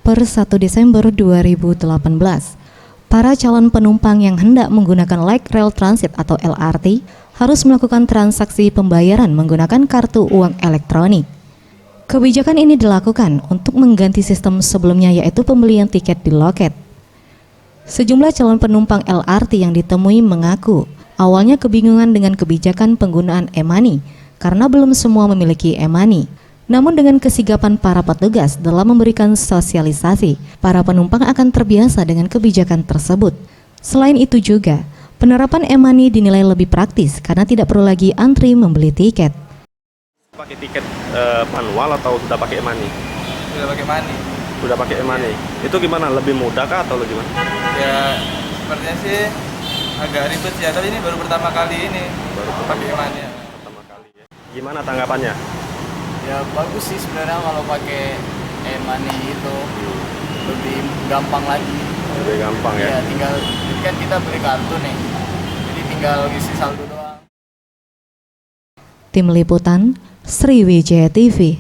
Per 1 Desember 2018, para calon penumpang yang hendak menggunakan Light Rail Transit atau LRT harus melakukan transaksi pembayaran menggunakan kartu uang elektronik. Kebijakan ini dilakukan untuk mengganti sistem sebelumnya, yaitu pembelian tiket di loket. Sejumlah calon penumpang LRT yang ditemui mengaku awalnya kebingungan dengan kebijakan penggunaan e-money karena belum semua memiliki e-money. Namun dengan kesigapan para petugas dalam memberikan sosialisasi, para penumpang akan terbiasa dengan kebijakan tersebut. Selain itu juga, penerapan e-money dinilai lebih praktis karena tidak perlu lagi antri membeli tiket. Pakai tiket manual atau sudah pakai e-money? Sudah pakai money. Sudah pakai e-money. Itu gimana? Lebih mudah kah atau gimana? Ya sepertinya sih agak ribet ya, tapi ini baru pertama kali ini pakai e-money. Pertama kali ya. Gimana tanggapannya? Ya bagus sih sebenarnya kalau pakai e-money itu lebih gampang lagi. Lebih gampang ya? Ya tinggal, jadi kan kita beli kartu nih, jadi tinggal isi saldo doang. Tim Liputan, Sriwijaya TV.